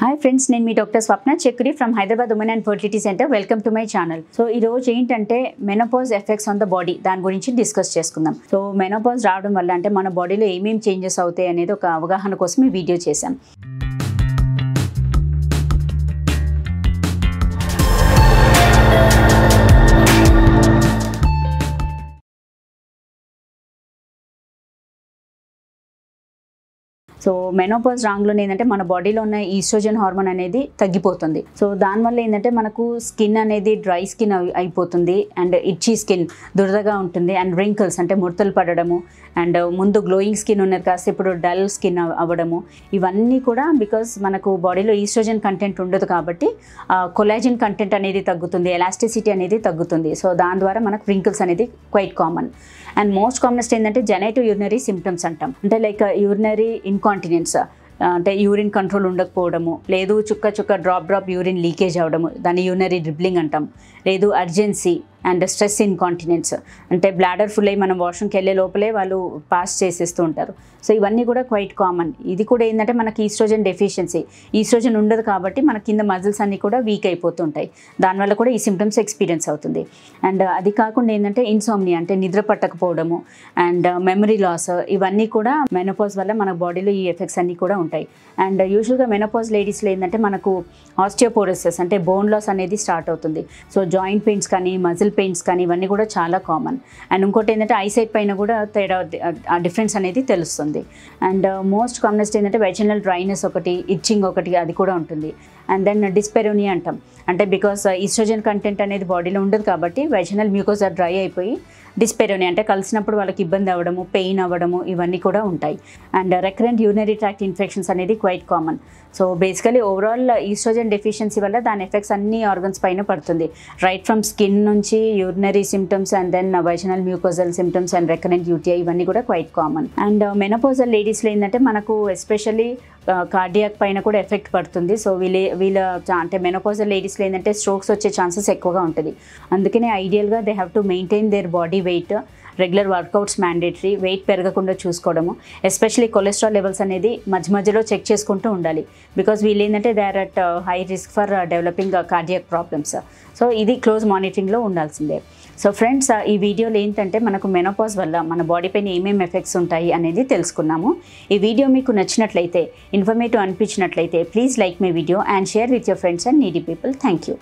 Hi friends, నేను మీ doctor Swapna Chakri from Hyderabad women and fertility centre. Welcome to my channel. So ఈ రోజు ఏంటంటే menopause effects on the body దాని గురించి డిస్కస్ చేసుకుందాం. సో మెనోపాజ్ రావడం వల్ల అంటే మన బాడీలో ఏమేమి చేంజెస్ అవుతాయి అనేది ఒక అవగాహన కోసం ఈ వీడియో చేశాం. సో మెనోపాజ్ రాంగ్లో ఏంటంటే మన బాడీలో ఉన్న ఈస్ట్రోజన్ హార్మోన్ అనేది తగ్గిపోతుంది. సో దానివల్ల ఏంటంటే మనకు స్కిన్ అనేది డ్రై స్కిన్ అయిపోతుంది అండ్ ఇచ్చీ స్కిన్ దురదగా ఉంటుంది అండ్ రింకిల్స్ అంటే ముడతలు పడడము అండ్ ముందు గ్లోయింగ్ స్కిన్ ఉన్నది కాస్త ఇప్పుడు డల్ స్కిన్ అవ్వడము ఇవన్నీ కూడా బికాస్ మనకు బాడీలో ఈస్ట్రోజన్ కంటెంట్ ఉండదు కాబట్టి కొలాజిన్ కంటెంట్ అనేది తగ్గుతుంది, ఎలాస్టిసిటీ అనేది తగ్గుతుంది. సో దాని ద్వారా మనకు రింకిల్స్ అనేది quite common. And most commonest ఏంటంటే జెనైటివ్ యూరినరీ సిమ్టమ్స్ అంటాం. అంటే లైక్ యూరినరీ ఇన్కాంటినెన్స్ అంటే యూరిన్ కంట్రోల్ ఉండకపోవడము, లేదు చుక్క డ్రాప్ యూరిన్ లీకేజ్ అవ్వడము, దాన్ని యూరినరీ డ్రిబ్లింగ్ అంటాం. లేదు అర్జెన్సీ అండ్ స్ట్రెస్ ఇన్కాంటినెన్స్ అంటే బ్లాడర్ ఫుల్ అయ్యి మనం వాష్రూమ్కి వెళ్ళే లోపలే వాళ్ళు పాస్ చేసేస్తూ ఉంటారు. సో ఇవన్నీ కూడా క్వైట్ కామన్. ఇది కూడా ఏంటంటే మనకి ఈస్ట్రోజన్ డెఫిషియన్సీ, ఈస్ట్రోజన్ ఉండదు కాబట్టి మన కింద మజిల్స్ అన్నీ కూడా వీక్ అయిపోతుంటాయి. దానివల్ల కూడా ఈ సిమ్టమ్స్ ఎక్స్పీరియన్స్ అవుతుంది. అండ్ అది కాకుండా ఏంటంటే ఇన్సోమ్నియా అంటే నిద్ర పట్టకపోవడము అండ్ మెమరీ లాస్ ఇవన్నీ కూడా మెనోపాజ్ వల్ల మన బాడీలో ఈ ఎఫెక్ట్స్ అన్నీ కూడా ఉంటాయి. అండ్ యూజువల్గా మెనోపాజ్ లేడీస్లో ఏంటంటే మనకు ఆస్టియోపోరోసిస్ అంటే బోన్ లాస్ అనేది స్టార్ట్ అవుతుంది. సో జాయింట్ పెయిన్స్ కానీ మజిల్ పెయిన్స్ కానీ ఇవన్నీ కూడా చాలా కామన్. అండ్ ఇంకోటి ఏంటంటే ఐసైట్ పైన కూడా తేడా డిఫరెన్స్ అనేది తెలుస్తుంది. అండ్ మోస్ట్ కామనెస్ట్ ఏంటంటే వెజినల్ డ్రైనెస్ ఒకటి, ఇచ్చింగ్ ఒకటి అది కూడా ఉంటుంది. అండ్ దెన్ డిస్పెరోనియా అంటాం. అంటే బికాస్ ఈస్ట్రోజన్ కంటెంట్ అనేది బాడీలో ఉండదు కాబట్టి వెజినల్ మ్యూకోజా డ్రై అయిపోయి డిస్పెరోనియా అంటే కలిసినప్పుడు వాళ్ళకి ఇబ్బంది అవ్వడము, పెయిన్ అవ్వడము ఇవన్నీ కూడా ఉంటాయి. And recurrent urinary tract infections అనేది quite common. So basically overall oestrogen deficiency వల్ల దాని ఎఫెక్ట్స్ అన్ని ఆర్గన్స్ పైన పడుతుంది. రైట్ ఫ్రమ్ స్కిన్ నుంచి urinary symptoms and then vaginal mucosal symptoms and recurrent UTI ఇవన్నీ కూడా క్వైట్ కామన్. అండ్ మెనోపాజల్ లేడీస్లో ఏంటంటే మనకు ఎస్పెషల్లీ కార్డియాక్ పైన కూడా ఎఫెక్ట్ పడుతుంది. సో వీళ్ళ అంటే మెనోపాజల్ లేడీస్లో ఏంటంటే స్ట్రోక్స్ వచ్చే ఛాన్సెస్ ఎక్కువగా ఉంటుంది. అందుకనే ఐడియల్గా they have to maintain their body weight, regular workouts mandatory, weight పెరగకుండా చూసుకోవడము, ఎస్పెషలీ కొలెస్ట్రాల్ లెవెల్స్ అనేది మధ్యలో చెక్ చేసుకుంటూ ఉండాలి. బికాజ్ వీళ్ళు ఏంటంటే they are at high risk for developing cardiac problems. So ఇది క్లోజ్ మానిటరింగ్లో ఉండాల్సిందే. సో ఫ్రెండ్స్, ఈ వీడియోలో ఏంటంటే మనకు మెనోపాజ్ వల్ల మన బాడీ పైన ఏమేమి ఎఫెక్ట్స్ ఉంటాయి అనేది తెలుసుకున్నాము. ఈ వీడియో మీకు నచ్చినట్లయితే, ఇన్ఫర్మేటివ్ అనిపించినట్లయితే please like my video and share with your friends and needy people. Thank you.